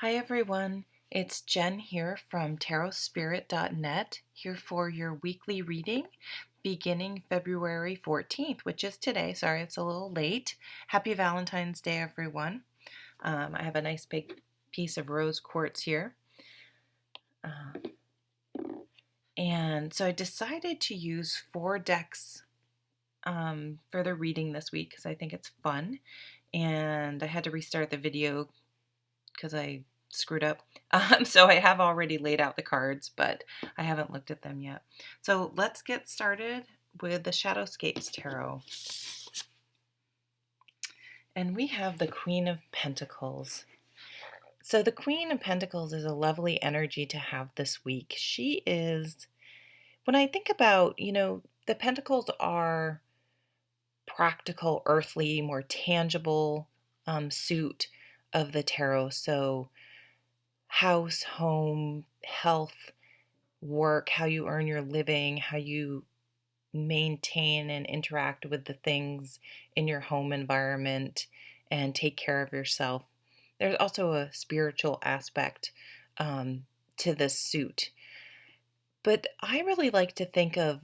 Hi everyone, it's Jen here from tarotspirit.net, here for your weekly reading beginning February 14th, which is today. Sorry, it's a little late. Happy Valentine's Day, everyone. I have a nice big piece of rose quartz here. And so I decided to use 4 decks for the reading this week because I think it's fun. And I had to restart the video because I screwed up. So I have already laid out the cards, but I haven't looked at them yet. So let's get started with the Shadowscapes Tarot. And we have the Queen of Pentacles. So the Queen of Pentacles is a lovely energy to have this week. She is, when I think about, the Pentacles are practical, earthly, more tangible suit of the tarot. So house, home, health, work, how you earn your living, how you maintain and interact with the things in your home environment and take care of yourself. There's also a spiritual aspect to this suit. But I really like to think of,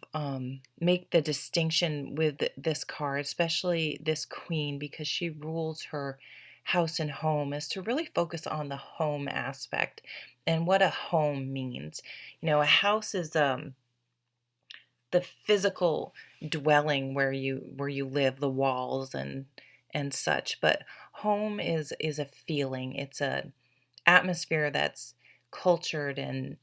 make the distinction with this card, especially this queen, because she rules her house and home, is to really focus on the home aspect and what a home means. A house is the physical dwelling where you live, the walls and such. But home is a feeling. It's a atmosphere that's cultured and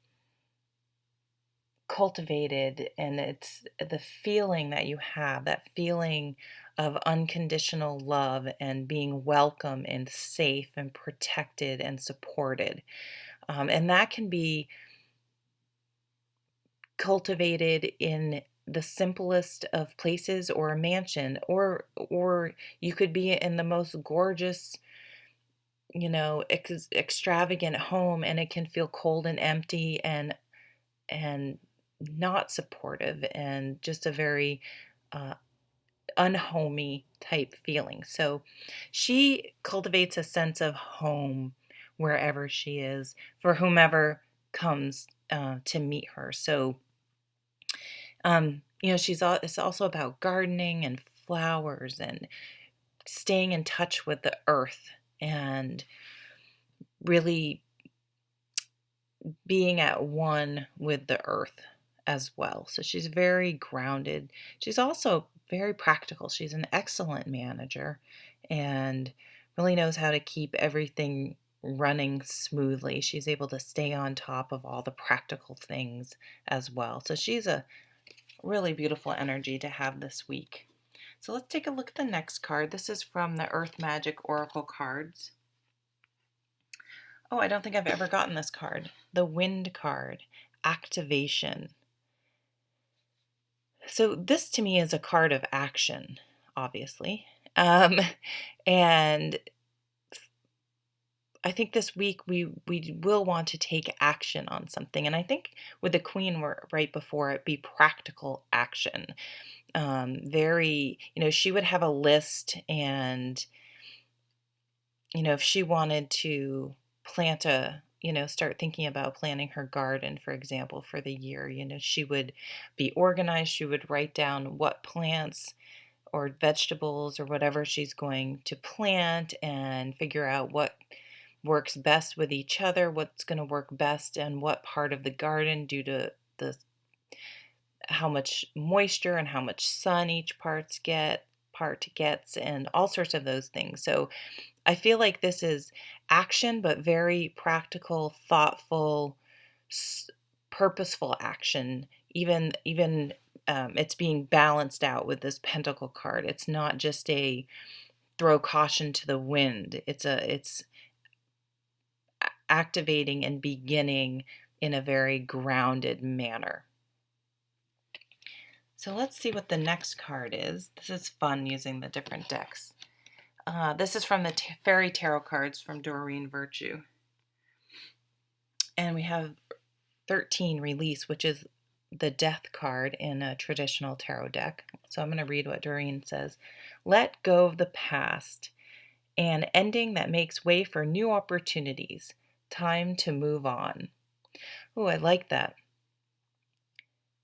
cultivated, and it's the feeling that you have, that feeling of unconditional love and being welcome and safe and protected and supported. And that can be cultivated in the simplest of places, or a mansion, or you could be in the most gorgeous, extravagant home, and it can feel cold and empty and not supportive, and just a very uh, unhomey type feeling. So she cultivates a sense of home wherever she is, for whomever comes to meet her. So it's also about gardening and flowers and staying in touch with the earth and really being at one with the earth as well. So she's very grounded. She's also very practical. She's an excellent manager and really knows how to keep everything running smoothly. She's able to stay on top of all the practical things as well. So she's a really beautiful energy to have this week. So let's take a look at the next card. This is from the Earth Magic Oracle cards. Oh, I don't think I've ever gotten this card. The Wind card, Activation. So this to me is a card of action, obviously. And I think this week we will want to take action on something. And I think with the Queen, we're right before it, be practical action. Very, she would have a list, and, if she wanted to plant start thinking about planting her garden, for example, for the year, she would be organized. She would write down what plants or vegetables or whatever she's going to plant and figure out what works best with each other, what's going to work best and what part of the garden due to the how much moisture and how much sun each part gets, and all sorts of those things. So I feel like this is action, but very practical, thoughtful, purposeful action. Even it's being balanced out with this Pentacle card. It's not just a throw caution to the wind. It's activating and beginning in a very grounded manner. So let's see what the next card is. This is fun using the different decks. This is from the Fairy Tarot cards from Doreen Virtue. And we have 13, Release, which is the Death card in a traditional tarot deck. So I'm going to read what Doreen says. Let go of the past, an ending that makes way for new opportunities. Time to move on. Oh, I like that.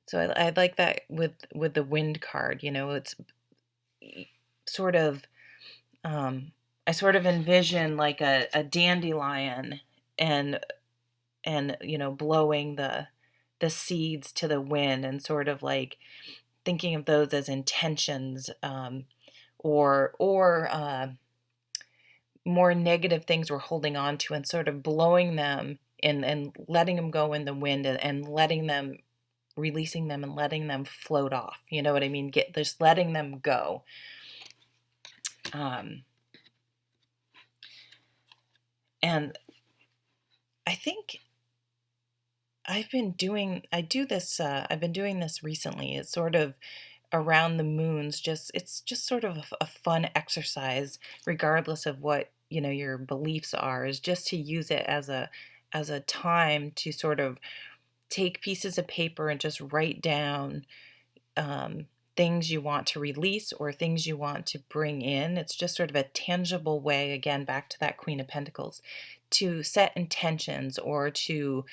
So I like that with the wind card. It's e- sort of I sort of envision like a dandelion and blowing the seeds to the wind and sort of like thinking of those as intentions, or more negative things we're holding on to, and sort of blowing them and letting them go in the wind, and letting them releasing them and letting them float off. You know what I mean? Get Just letting them go. um, and I think I've been doing this recently. It's sort of around the moons. It's just sort of a fun exercise, regardless of what, your beliefs are, is just to use it as a time to sort of take pieces of paper and just write down, um, things you want to release or things you want to bring in. It's just sort of a tangible way, again, back to that Queen of Pentacles, to set intentions, or to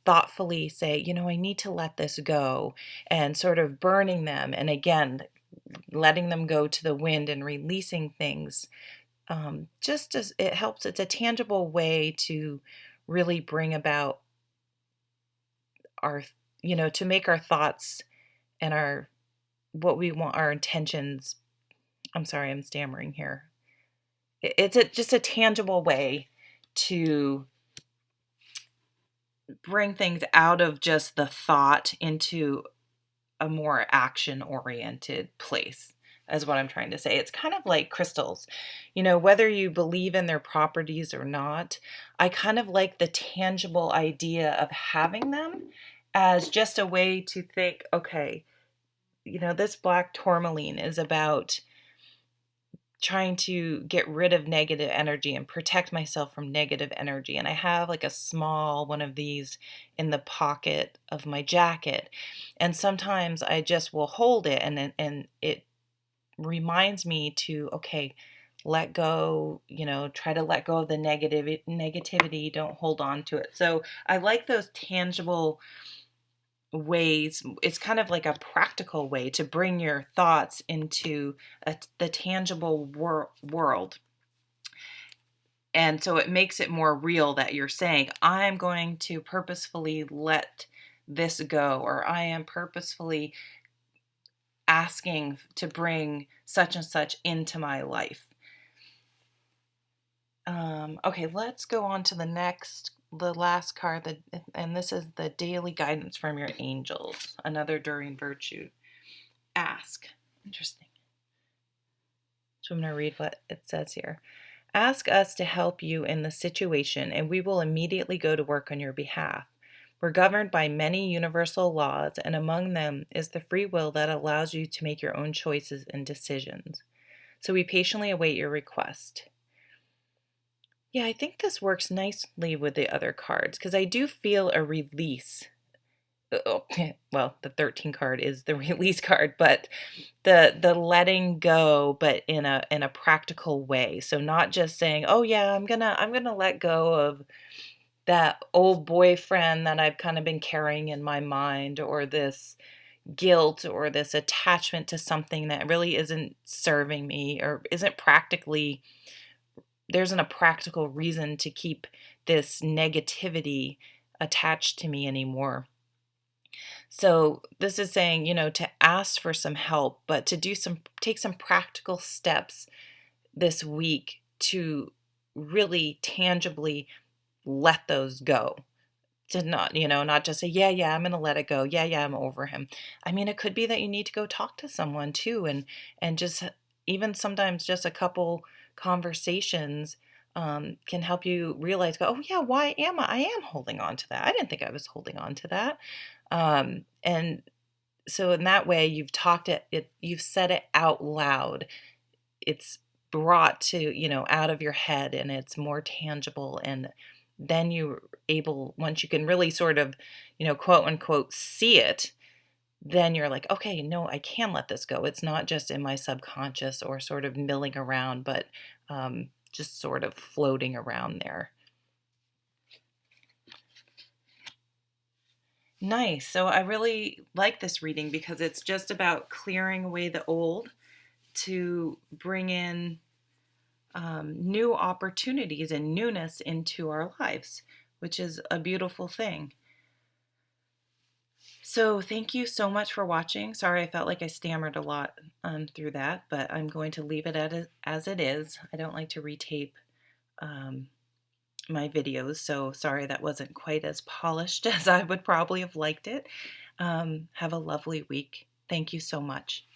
thoughtfully say, I need to let this go, and sort of burning them. And again, letting them go to the wind and releasing things. Just as it helps, it's a tangible way to really bring about our, to make our thoughts and what we want, our intentions. I'm sorry, I'm stammering here. It's just a tangible way to bring things out of just the thought into a more action oriented place, is what I'm trying to say. It's kind of like crystals. Whether you believe in their properties or not, I kind of like the tangible idea of having them as just a way to think, okay, this black tourmaline is about trying to get rid of negative energy and protect myself from negative energy. And I have like a small one of these in the pocket of my jacket. And sometimes I just will hold it, and it reminds me to, okay, let go, try to let go of the negativity, don't hold on to it. So I like those tangible ways. It's kind of like a practical way to bring your thoughts into the tangible world. And so it makes it more real that you're saying, I'm going to purposefully let this go, or I am purposefully asking to bring such and such into my life. Okay, let's go on to the last card, and this is the daily guidance from your angels, another Enduring Virtue. Ask. Interesting. So I'm going to read what it says here. Ask us to help you in the situation, and we will immediately go to work on your behalf. We're governed by many universal laws, and among them is the free will that allows you to make your own choices and decisions. So we patiently await your request. Yeah, I think this works nicely with the other cards, because I do feel a release. Oh, well, the 13 card is the release card, but the letting go, but in a practical way. So not just saying, "Oh yeah, I'm gonna let go of that old boyfriend that I've kind of been carrying in my mind, or this guilt, or this attachment to something that really isn't serving me, or isn't practically, there isn't a practical reason to keep this negativity attached to me anymore." So this is saying, to ask for some help, but to take some practical steps this week to really tangibly let those go. To not just say, yeah, I'm going to let it go. Yeah, I'm over him. I mean, it could be that you need to go talk to someone too, and just, even sometimes just a couple conversations can help you realize, go, oh yeah, why am I am holding on to that? I didn't think I was holding on to that. And so in that way, you've said it out loud. It's brought to, out of your head, and it's more tangible. And then you're able, once you can really sort of, quote unquote, see it, then you're like, okay, no, I can let this go. It's not just in my subconscious or sort of milling around, but just sort of floating around there. Nice. So I really like this reading because it's just about clearing away the old to bring in new opportunities and newness into our lives, which is a beautiful thing. So thank you so much for watching. Sorry, I felt like I stammered a lot through that, but I'm going to leave it as it is. I don't like to retape um, my videos, so sorry that wasn't quite as polished as I would probably have liked it. Have a lovely week. Thank you so much.